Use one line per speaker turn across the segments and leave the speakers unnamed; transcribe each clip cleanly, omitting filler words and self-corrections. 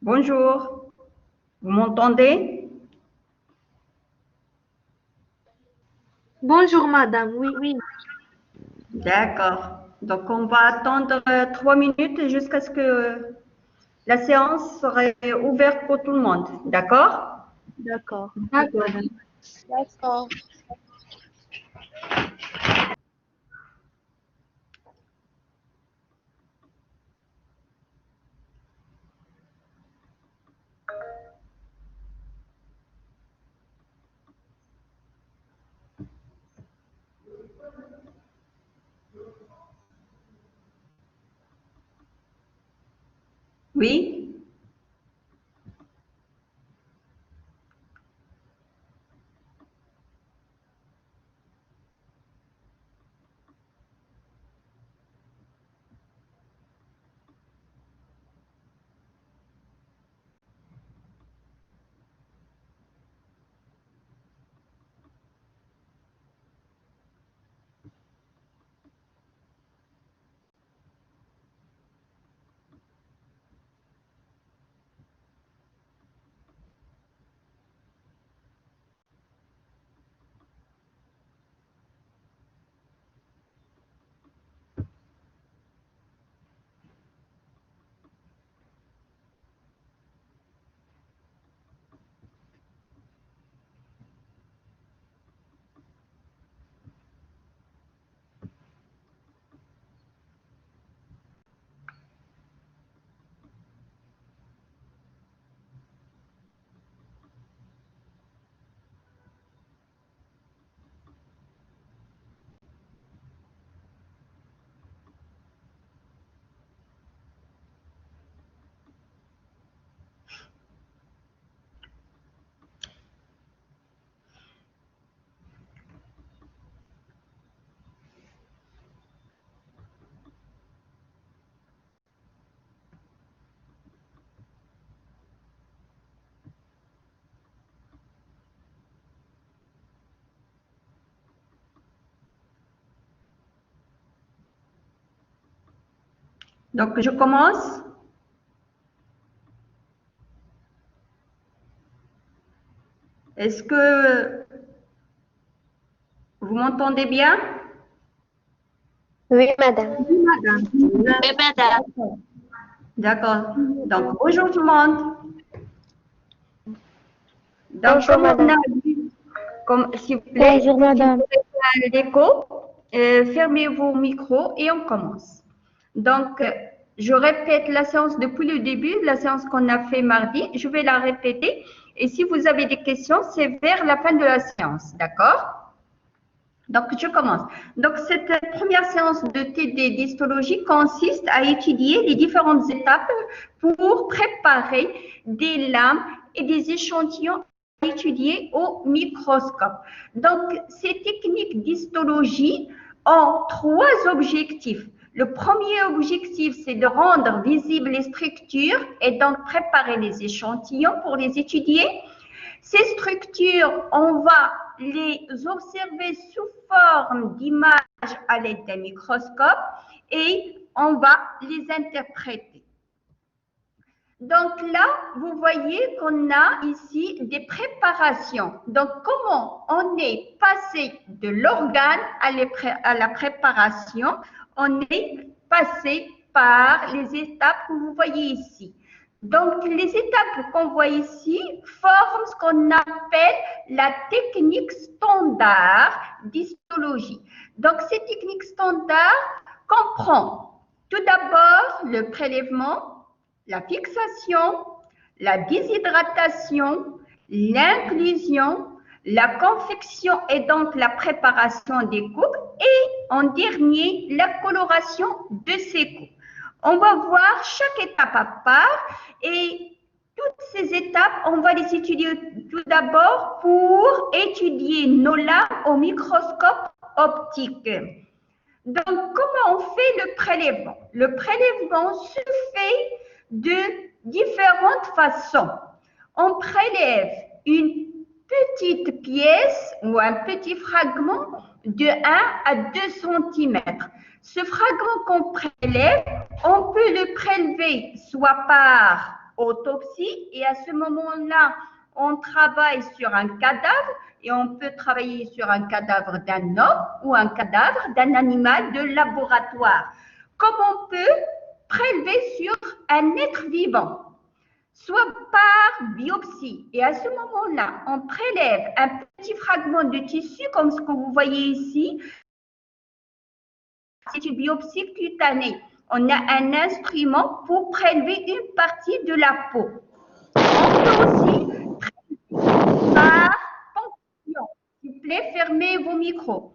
Bonjour, vous m'entendez?
Bonjour madame, oui, oui,
D'accord. Donc, on va attendre 3 minutes jusqu'à ce que la séance serait ouverte pour tout le monde. D'accord?
d'accord. Oui,
D'accord.
madame.
D'accord.
Oui? Donc, je commence. Est-ce que vous m'entendez bien?
Oui, madame.
Oui, madame.
Oui, madame.
D'accord. Donc, bonjour tout le monde. Donc,
Bonjour,
comme on a
madame.
dit, s'il vous plaît,
Bonjour,
si vous
madame.
avez pas l'écho, fermez vos micros et on commence. Donc, je répète la séance depuis le début, la séance qu'on a fait mardi. Je vais la répéter. Et si vous avez des questions, c'est vers la fin de la séance. D'accord? Donc, je commence. Donc, cette première séance de TD d'histologie consiste à étudier les différentes étapes pour préparer des lames et des échantillons à étudier au microscope. Donc, ces techniques d'histologie ont trois objectifs. Le premier objectif, c'est de rendre visibles les structures et donc préparer les échantillons pour les étudier. Ces structures, on va les observer sous forme d'images à l'aide d'un microscope et on va les interpréter. Donc là, vous voyez qu'on a ici des préparations. Donc, comment on est passé de l'organe à la préparation? On est passé par les étapes que vous voyez ici. Donc, les étapes qu'on voit ici forment ce qu'on appelle la technique standard d'histologie. Donc, cette technique standard comprend tout d'abord le prélèvement, la fixation, la déshydratation, l'inclusion, la confection et donc la préparation des coupes et en dernier, la coloration de ces coupes. On va voir chaque étape à part et toutes ces étapes, on va les étudier tout d'abord pour étudier nos lames au microscope optique. Donc, comment on fait le prélèvement? Le prélèvement se fait de différentes façons. On prélève une petite pièce ou un petit fragment de 1 à 2 cm. Ce fragment qu'on prélève, on peut le prélever soit par autopsie et à ce moment-là, on travaille sur un cadavre et on peut travailler sur un cadavre d'un homme ou un cadavre d'un animal de laboratoire. Comme on peut prélever sur un être vivant, soit par biopsie. Et à ce moment-là, on prélève un petit fragment de tissu comme ce que vous voyez ici. C'est une biopsie cutanée. On a un instrument pour prélever une partie de la peau. On peut aussi prélever par ponction. S'il vous plaît, fermez vos micros.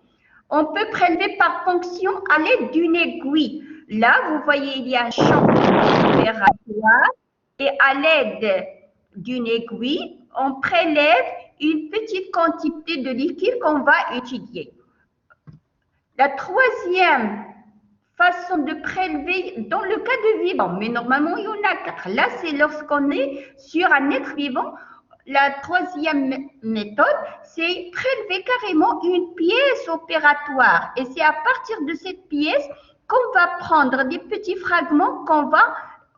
On peut prélever par ponction à l'aide d'une aiguille. Là, vous voyez, il y a un champ opératoire et à l'aide d'une aiguille, on prélève une petite quantité de liquide qu'on va étudier. La troisième façon de prélever dans le cas de vivant, mais normalement il y en a 4. Là, c'est lorsqu'on est sur un être vivant. La troisième méthode, c'est prélever carrément une pièce opératoire. Et c'est à partir de cette pièce qu'on va prendre des petits fragments qu'on va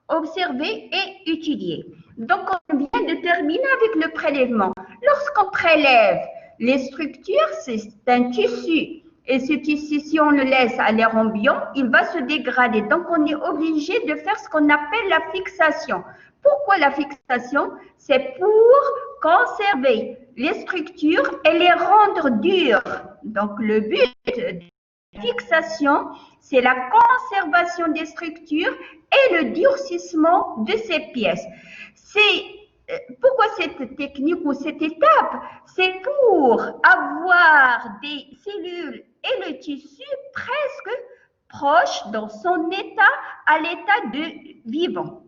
observer et étudier. Donc, on vient de terminer avec le prélèvement. Lorsqu'on prélève les structures, c'est un tissu. Et ce tissu, si on le laisse à l'air ambiant, il va se dégrader. Donc, on est obligé de faire ce qu'on appelle la fixation. Pourquoi la fixation? C'est pour conserver les structures et les rendre dures. Donc, le but de la fixation, c'est la conservation des structures et le durcissement de ces pièces. Pourquoi cette technique ou cette étape? C'est pour avoir des cellules et le tissu presque proches dans son état à l'état de vivant.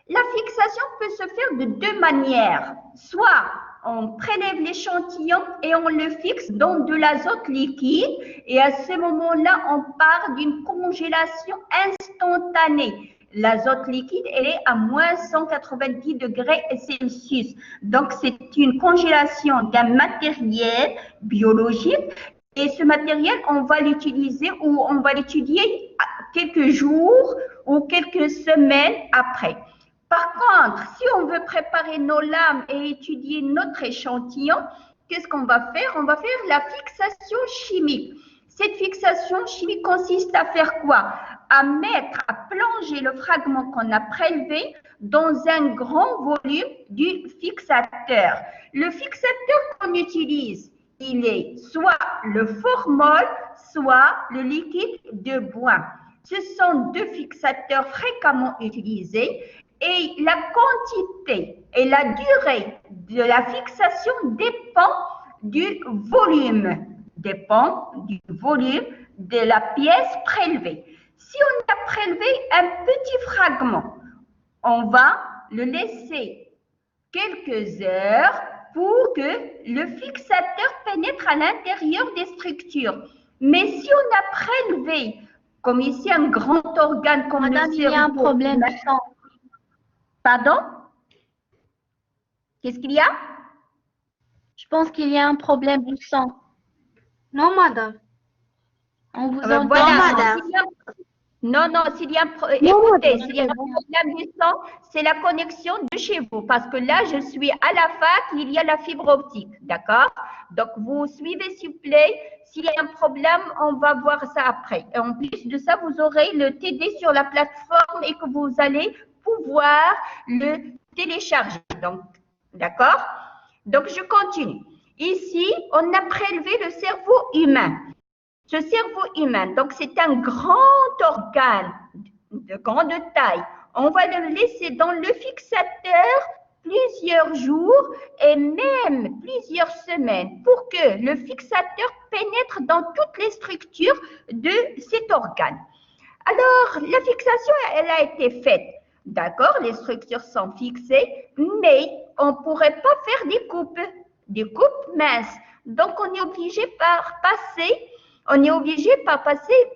La fixation peut se faire de deux manières. Soit on prélève l'échantillon et on le fixe dans de l'azote liquide et à ce moment-là, on part d'une congélation instantanée. L'azote liquide, elle est à moins 190 degrés Celsius. Donc, c'est une congélation d'un matériel biologique et ce matériel, on va l'utiliser ou on va l'étudier quelques jours ou quelques semaines après. Par contre, si on veut préparer nos lames et étudier notre échantillon, qu'est-ce qu'on va faire? On va faire la fixation chimique. Cette fixation chimique consiste à faire quoi? À plonger le fragment qu'on a prélevé dans un grand volume du fixateur. Le fixateur qu'on utilise, il est soit le formol, soit le liquide de bois. Ce sont deux fixateurs fréquemment utilisés et la quantité et la durée de la fixation dépend du volume de la pièce prélevée. Si on a prélevé un petit fragment, on va le laisser quelques heures pour que le fixateur pénètre à l'intérieur des structures. Mais si on a prélevé, comme ici, un grand organe comme
Madame,
le cerveau…
il y a un problème de sang.
Pardon? Qu'est-ce qu'il y a?
Je pense qu'il y a un problème du sang. Non, madame. On vous entend,
Voilà.
madame.
Non, s'il y a écoutez, s'il y a un problème du sang, c'est la connexion de chez vous. Parce que là, je suis à la fac, il y a la fibre optique, d'accord? Donc, vous suivez, s'il vous plaît. S'il y a un problème, on va voir ça après. Et en plus de ça, vous aurez le TD sur la plateforme et que vous allez pouvoir le télécharger. Donc, d'accord? Donc, je continue. Ici, on a prélevé le cerveau humain. Ce cerveau humain, donc c'est un grand organe de grande taille. On va le laisser dans le fixateur plusieurs jours et même plusieurs semaines pour que le fixateur pénètre dans toutes les structures de cet organe. Alors, la fixation, elle a été faite. D'accord, les structures sont fixées, mais on ne pourrait pas faire des coupes minces. Donc, on est obligé par passer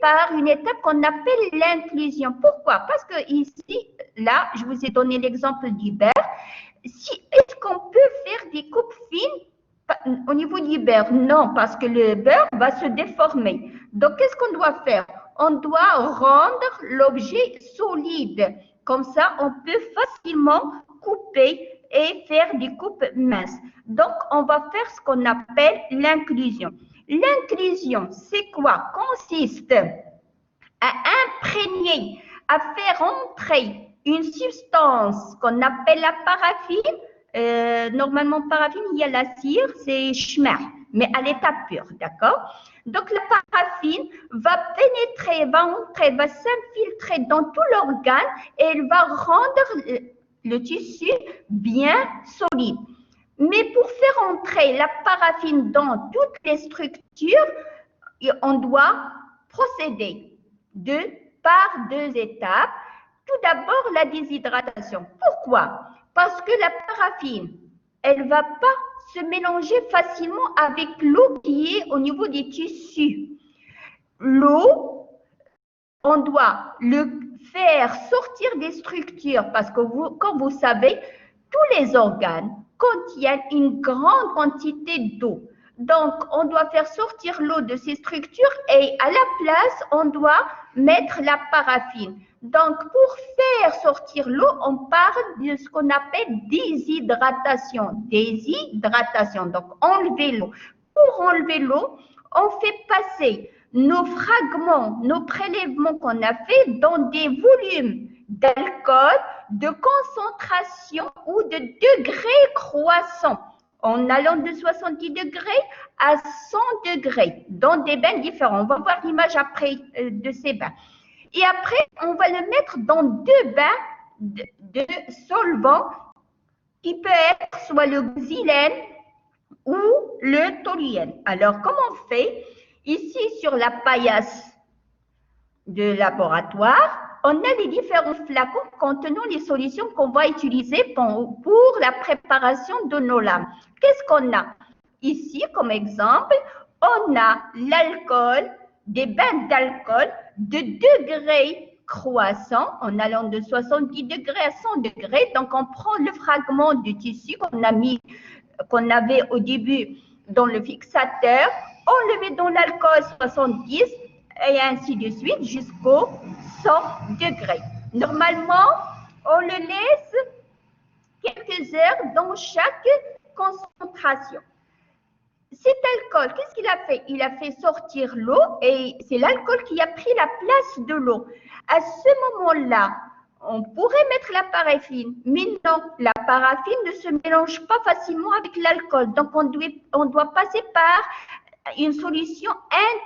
par une étape qu'on appelle l'inclusion. Pourquoi? Parce que ici, là, je vous ai donné l'exemple du beurre. Est-ce qu'on peut faire des coupes fines au niveau du beurre? Non, parce que le beurre va se déformer. Donc, qu'est-ce qu'on doit faire? On doit rendre l'objet solide. Comme ça, on peut facilement couper et faire des coupes minces. Donc, on va faire ce qu'on appelle l'inclusion. L'inclusion, c'est quoi? Consiste à imprégner, à faire entrer une substance qu'on appelle la paraffine. Normalement, paraffine, il y a la cire, c'est schmer, mais à l'état pur, d'accord? Donc, la paraffine va pénétrer, va entrer, va s'infiltrer dans tout l'organe et elle va rendre le tissu bien solide. Mais pour faire entrer la paraffine dans toutes les structures, on doit procéder par deux étapes. Tout d'abord, la déshydratation. Pourquoi? Parce que la paraffine, elle ne va pas se mélanger facilement avec l'eau qui est au niveau des tissus. L'eau, on doit le faire sortir des structures parce que comme vous savez, tous les organes contiennent une grande quantité d'eau. Donc, on doit faire sortir l'eau de ces structures et à la place, on doit mettre la paraffine. Donc, pour faire sortir l'eau, on parle de ce qu'on appelle déshydratation. Déshydratation, donc enlever l'eau. Pour enlever l'eau, on fait passer nos fragments, nos prélèvements qu'on a fait dans des volumes d'alcool de concentration ou de degrés croissants, en allant de 70 degrés à 100 degrés, dans des bains différents. On va voir l'image après de ces bains. Et après, on va le mettre dans deux bains de solvants qui peut être soit le xylène ou le toluène. Alors, comment on fait? Ici, sur la paillasse de laboratoire, on a les différents flacons contenant les solutions qu'on va utiliser pour la préparation de nos lames. Qu'est-ce qu'on a? Ici, comme exemple, on a l'alcool, des bains d'alcool de degrés croissants en allant de 70 degrés à 100 degrés. Donc, on prend le fragment du tissu qu'on avait au début dans le fixateur, on le met dans l'alcool 70 et ainsi de suite jusqu'au 100 degrés. Normalement, on le laisse quelques heures dans chaque concentration. Cet alcool, qu'est-ce qu'il a fait? Il a fait sortir l'eau et c'est l'alcool qui a pris la place de l'eau. À ce moment-là, on pourrait mettre la paraffine, mais non, la paraffine ne se mélange pas facilement avec l'alcool. Donc, on doit passer par une solution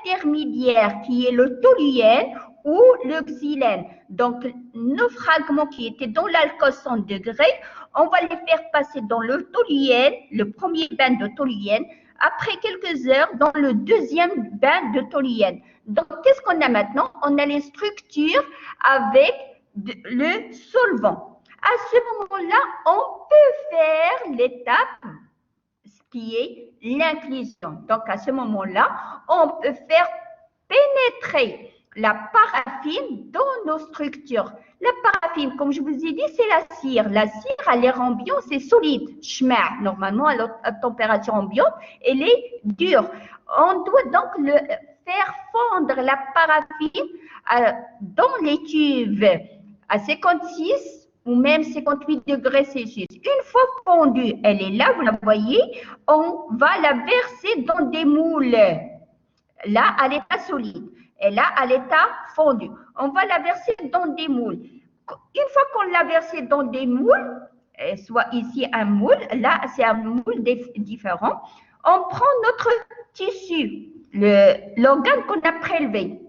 intermédiaire qui est le toluène ou le xylène. Donc, nos fragments qui étaient dans l'alcool 100 degrés, on va les faire passer dans le toluène, le premier bain de toluène, après quelques heures dans le deuxième bain de toluène. Donc, qu'est-ce qu'on a maintenant? On a les structures avec le solvant. À ce moment-là, on peut faire l'étape qui est l'inclusion. Donc, à ce moment-là, on peut faire pénétrer la paraffine dans nos structures. La paraffine, comme je vous ai dit, c'est la cire. La cire, à l'air ambiant, c'est solide. Schmer, normalement, à température ambiante, elle est dure. On doit donc faire fondre la paraffine dans les tubes à 56 ou même 58 degrés Celsius. Une fois fondue, elle est là, vous la voyez, on va la verser dans des moules, là à l'état solide, et là à l'état fondu. On va la verser dans des moules. Une fois qu'on l'a versée dans des moules, soit ici un moule, là c'est un moule différent, on prend notre tissu, l'organe qu'on a prélevé,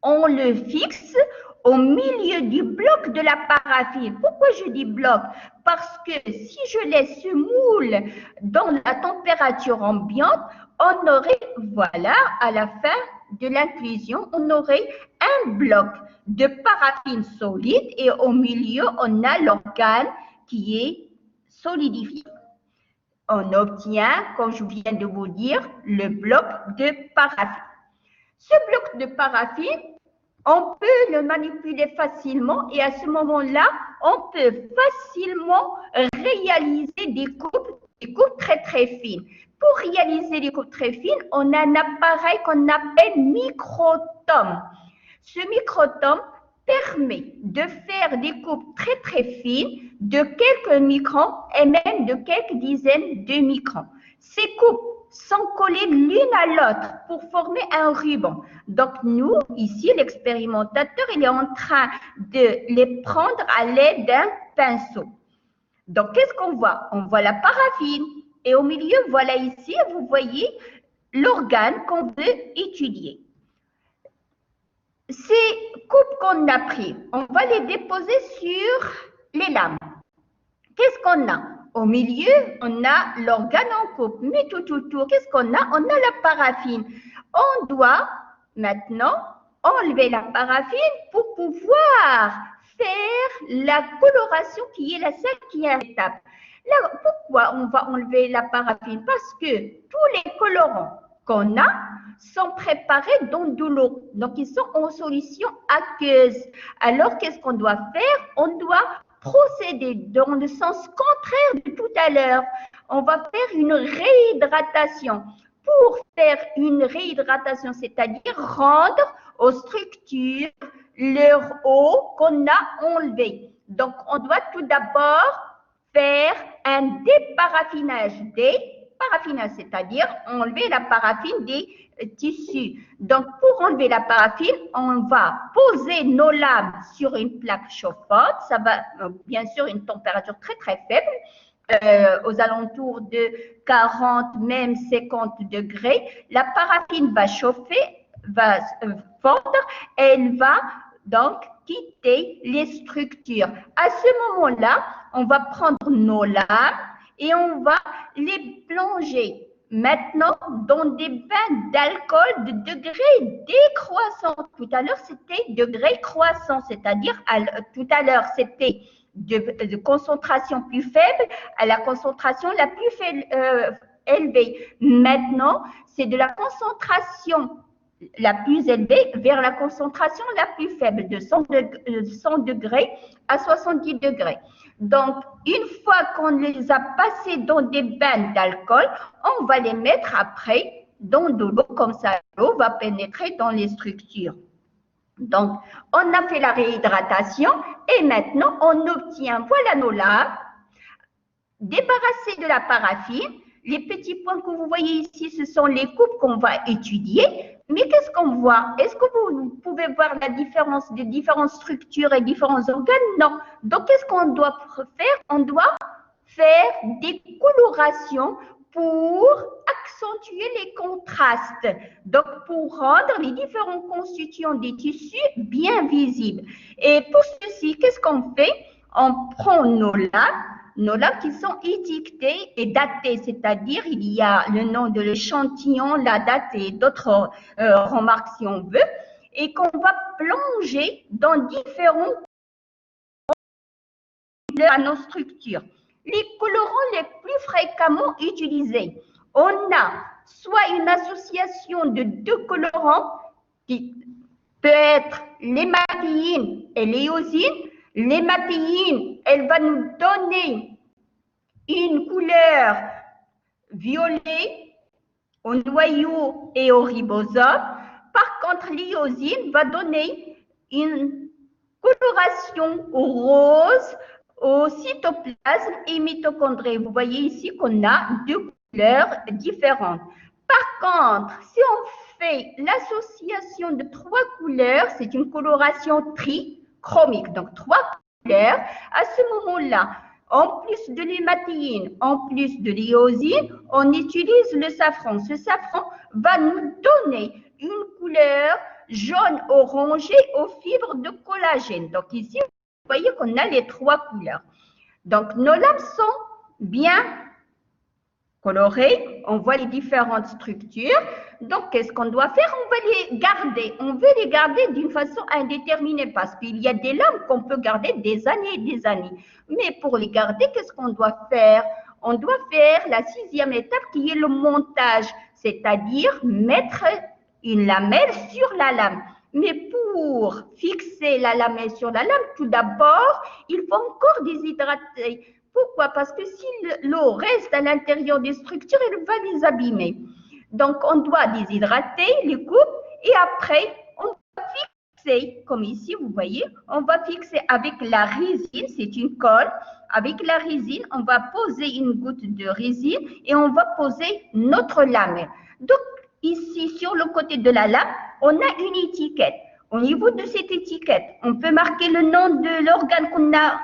on le fixe au milieu du bloc de la paraffine. Pourquoi je dis bloc? Parce que si je laisse ce moule dans la température ambiante, on aurait, voilà, à la fin de l'inclusion, on aurait un bloc de paraffine solide et au milieu, on a l'organe qui est solidifié. On obtient, comme je viens de vous dire, le bloc de paraffine. Ce bloc de paraffine, on peut le manipuler facilement et à ce moment-là, on peut facilement réaliser des coupes très très fines. Pour réaliser des coupes très fines, on a un appareil qu'on appelle microtome. Ce microtome permet de faire des coupes très très fines de quelques microns et même de quelques dizaines de microns. Ces coupes sont collées l'une à l'autre pour former un ruban. Donc nous, ici, l'expérimentateur, il est en train de les prendre à l'aide d'un pinceau. Donc qu'est-ce qu'on voit? On voit la paraffine et au milieu, voilà ici, vous voyez l'organe qu'on veut étudier. Ces coupes qu'on a prises, on va les déposer sur les lames. Qu'est-ce qu'on a? Au milieu, on a l'organe en coupe, mais tout autour, qu'est-ce qu'on a? On a la paraffine. On doit maintenant enlever la paraffine pour pouvoir faire la coloration qui est la cinquième étape. Là, pourquoi on va enlever la paraffine? Parce que tous les colorants qu'on a sont préparés dans de l'eau. Donc, ils sont en solution aqueuse. Alors, qu'est-ce qu'on doit faire? On doit procéder dans le sens contraire de tout à l'heure. On va faire une réhydratation. Pour faire une réhydratation, c'est-à-dire rendre aux structures leur eau qu'on a enlevée. Donc, on doit tout d'abord faire un déparaffinage. Paraffinage, c'est-à-dire enlever la paraffine des tissus. Donc, pour enlever la paraffine, on va poser nos lames sur une plaque chauffante. Ça va, bien sûr, une température très, très faible, aux alentours de 40, même 50 degrés. La paraffine va chauffer, va fondre, elle va donc quitter les structures. À ce moment-là, on va prendre nos lames et on va les plonger maintenant dans des bains d'alcool de degré décroissant. Tout à l'heure, c'était degré croissant, c'est-à-dire tout à l'heure, c'était de concentration plus faible à la concentration la plus élevée. Maintenant, c'est de la concentration la plus élevée vers la concentration la plus faible, de 100 degrés à 70 degrés. Donc, une fois qu'on les a passés dans des bains d'alcool, on va les mettre après dans de l'eau, comme ça l'eau va pénétrer dans les structures. Donc, on a fait la réhydratation et maintenant on obtient, voilà nos lames, débarrassées de la paraffine. Les petits points que vous voyez ici, ce sont les coupes qu'on va étudier. Mais qu'est-ce qu'on voit? Est-ce que vous pouvez voir la différence des différentes structures et différents organes? Non. Donc, qu'est-ce qu'on doit faire? On doit faire des colorations pour accentuer les contrastes. Donc, pour rendre les différents constituants des tissus bien visibles. Et pour ceci, qu'est-ce qu'on fait? On prend nos lames qui sont étiquetées et datées, c'est-à-dire il y a le nom de l'échantillon, la date et d'autres remarques si on veut, et qu'on va plonger dans différents à nos structures. Les colorants les plus fréquemment utilisés, on a soit une association de deux colorants qui peut être l'hématine et l'éosine. L'hématine, elle va nous donner une couleur violet au noyau et au ribosome. Par contre, l'éosine va donner une coloration rose au cytoplasme et mitochondrie. Vous voyez ici qu'on a deux couleurs différentes. Par contre, si on fait l'association de trois couleurs, c'est une coloration trichromique, donc trois couleurs. À ce moment-là, en plus de l'hématine, en plus de l'éosine, on utilise le safran. Ce safran va nous donner une couleur jaune orangé aux fibres de collagène. Donc ici, vous voyez qu'on a les trois couleurs. Donc nos lames sont bien colorées, on voit les différentes structures. Donc qu'est-ce qu'on doit faire? On va les garder. On veut les garder d'une façon indéterminée parce qu'il y a des lames qu'on peut garder des années et des années. Mais pour les garder, qu'est-ce qu'on doit faire? On doit faire la sixième étape qui est le montage, c'est-à-dire mettre une lamelle sur la lame. Mais pour fixer la lamelle sur la lame, tout d'abord, il faut encore déshydrater. Pourquoi? Parce que si l'eau reste à l'intérieur des structures, elle va les abîmer. Donc, on doit déshydrater les coupes et après, on doit fixer, comme ici, vous voyez, on va fixer avec la résine, c'est une colle. Avec la résine, on va poser une goutte de résine et on va poser notre lamelle. Donc, ici, sur le côté de la lame, on a une étiquette. Au niveau de cette étiquette, on peut marquer le nom de l'organe qu'on a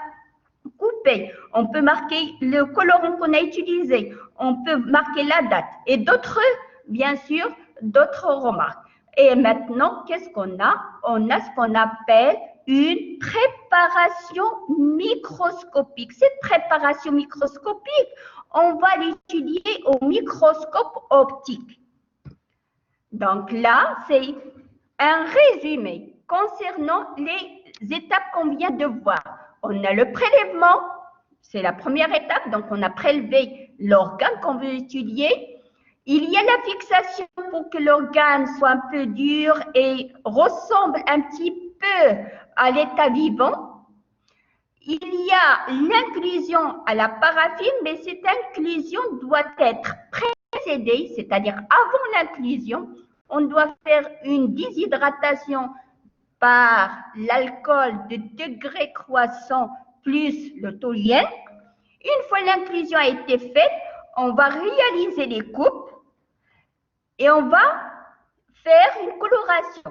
coupé, on peut marquer le colorant qu'on a utilisé, on peut marquer la date et d'autres, bien sûr, d'autres remarques. Et maintenant, qu'est-ce qu'on a? On a ce qu'on appelle une préparation microscopique. Cette préparation microscopique, on va l'étudier au microscope optique. Donc là, c'est un résumé concernant les étapes qu'on vient de voir. On a le prélèvement, c'est la première étape, donc on a prélevé l'organe qu'on veut étudier. Il y a la fixation pour que l'organe soit un peu dur et ressemble un petit peu à l'état vivant. Il y a l'inclusion à la paraffine, mais cette inclusion doit être précédée, c'est-à-dire avant l'inclusion, on doit faire une déshydratation par l'alcool de degré croissant plus le toluène. Une fois l'inclusion a été faite, on va réaliser les coupes et on va faire une coloration.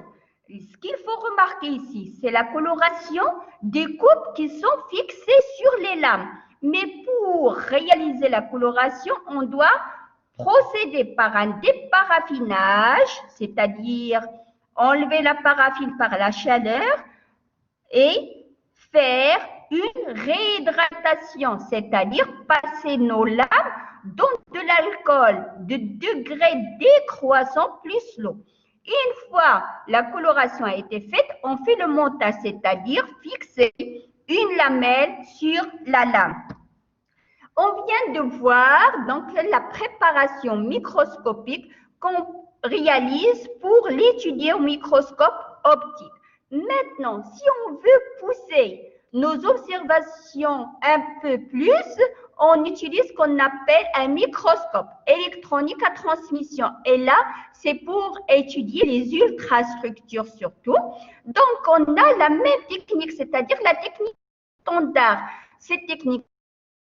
Ce qu'il faut remarquer ici, c'est la coloration des coupes qui sont fixées sur les lames. Mais pour réaliser la coloration, on doit procéder par un déparaffinage, c'est-à-dire enlever la paraffine par la chaleur et faire une réhydratation, c'est-à-dire passer nos lames dans de l'alcool de degré décroissant plus l'eau. Une fois la coloration a été faite, on fait le montage, c'est-à-dire fixer une lamelle sur la lame. On vient de voir donc la préparation microscopique qu'on réalise pour l'étudier au microscope optique. Maintenant, si on veut pousser nos observations un peu plus, on utilise ce qu'on appelle un microscope électronique à transmission. Et là, c'est pour étudier les ultrastructures surtout. Donc, on a la même technique, c'est-à-dire la technique standard. Cette technique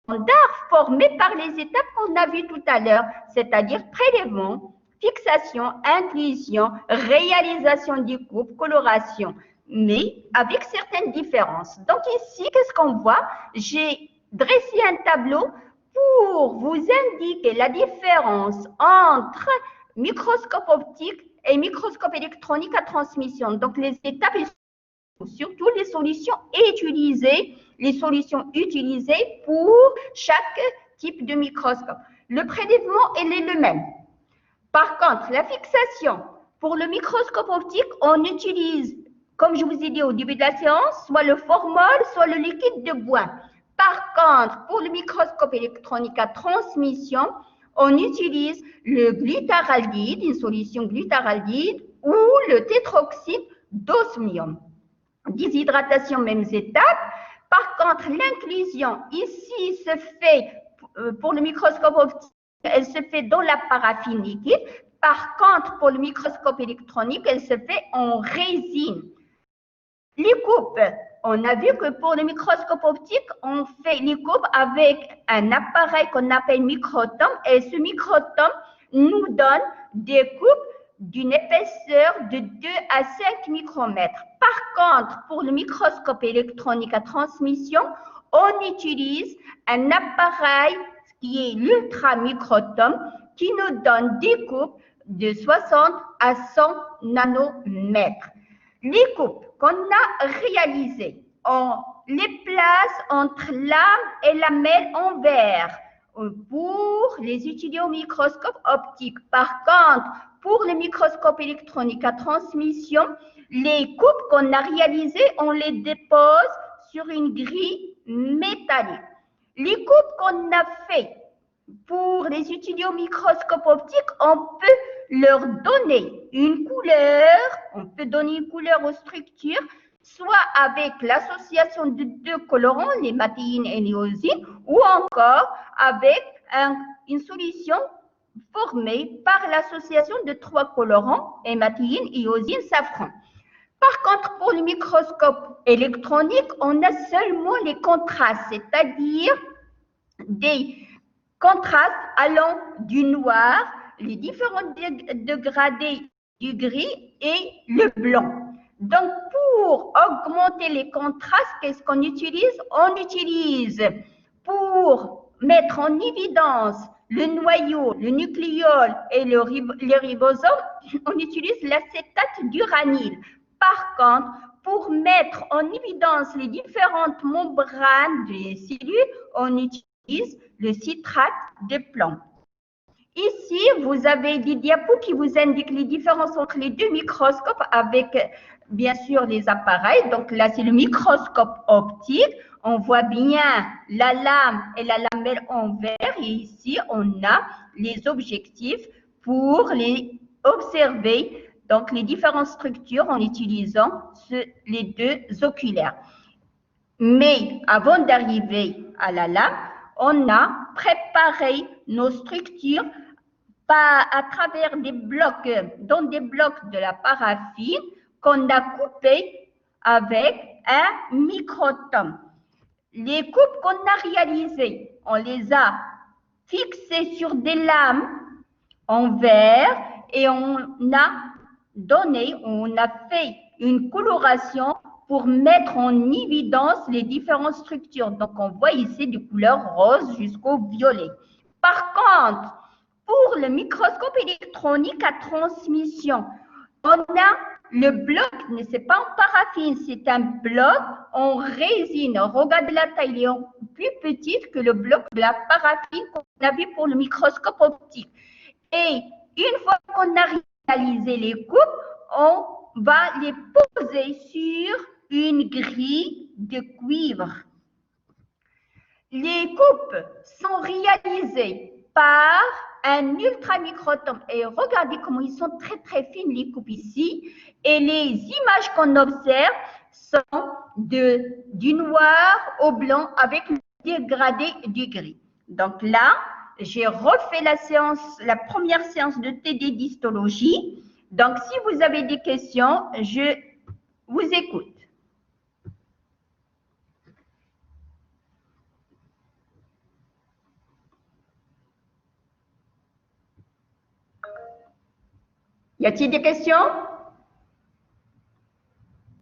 standard formée par les étapes qu'on a vues tout à l'heure, c'est-à-dire prélèvement, fixation, inclusion, réalisation des coupes, coloration, mais avec certaines différences. Donc ici, qu'est-ce qu'on voit? J'ai dressé un tableau pour vous indiquer la différence entre microscope optique et microscope électronique à transmission. Donc les étapes, surtout les solutions utilisées pour chaque type de microscope. Le prélèvement, il est le même. Par contre, la fixation, pour le microscope optique, on utilise, comme je vous ai dit au début de la séance, soit le formol, soit le liquide de bois. Par contre, pour le microscope électronique à transmission, on utilise le glutaraldide, une solution glutaraldide, ou le tétroxyde d'osmium. Déshydratation, mêmes étapes. Par contre, l'inclusion ici se fait, pour le microscope optique, elle se fait dans la paraffine liquide. Par contre, pour le microscope électronique, elle se fait en résine. Les coupes, on a vu que pour le microscope optique, on fait les coupes avec un appareil qu'on appelle microtome et ce microtome nous donne des coupes d'une épaisseur de 2 à 5 micromètres. Par contre, pour le microscope électronique à transmission, on utilise un appareil qui est l'ultramicrotome qui nous donne des coupes de 60 à 100 nanomètres. Les coupes qu'on a réalisées, on les place entre lame et lamelle en verre pour les étudier au microscope optique. Par contre, pour le microscope électronique à transmission, les coupes qu'on a réalisées, on les dépose sur une grille métallique. Les coupes qu'on a faites pour les étudier au microscope optique, on peut leur donner une couleur, on peut donner une couleur aux structures, soit avec l'association de 2 colorants, l'hématine et l'iosine, ou encore avec une solution formée par l'association de 3 colorants, hématine, iosine, safran. Par contre, pour le microscope électronique, on a seulement les contrastes, c'est-à-dire des contrastes allant du noir, les différents dégradés du gris et le blanc. Donc, pour augmenter les contrastes, qu'est-ce qu'on utilise? On utilise pour mettre en évidence le noyau, le nucléole et les ribosomes, on utilise l'acétate d'uranyle. Par contre, pour mettre en évidence les différentes membranes des cellules, on utilise le citrate de plomb. Ici, vous avez des diapos qui vous indiquent les différences entre les deux microscopes avec, bien sûr, les appareils. Donc là, c'est le microscope optique. On voit bien la lame et la lamelle en verre. Et ici, on a les objectifs pour les observer, donc les différentes structures en utilisant les deux oculaires. Mais avant d'arriver à la lame, on a préparé nos structures à travers des blocs, dans des blocs de la paraffine qu'on a coupés avec un microtome. Les coupes qu'on a réalisées, on les a fixées sur des lames en verre et on a fait une coloration pour mettre en évidence les différentes structures. Donc, on voit ici des couleurs rose jusqu'au violet. Par contre, pour le microscope électronique à transmission, on a le bloc, mais ce n'est pas en paraffine, c'est un bloc en résine. Regardez la taille, il est plus petite que le bloc de la paraffine qu'on a vu pour le microscope optique. Et une fois qu'on a réalisé les coupes, on va les poser sur une grille de cuivre. Les coupes sont réalisées par un ultramicrotome. Et regardez comment ils sont très très fines les coupes ici. Et les images qu'on observe sont du noir au blanc avec le dégradé du gris. Donc là, j'ai refait la première séance de TD d'histologie. Donc si vous avez des questions, je vous écoute. Y a-t-il des questions?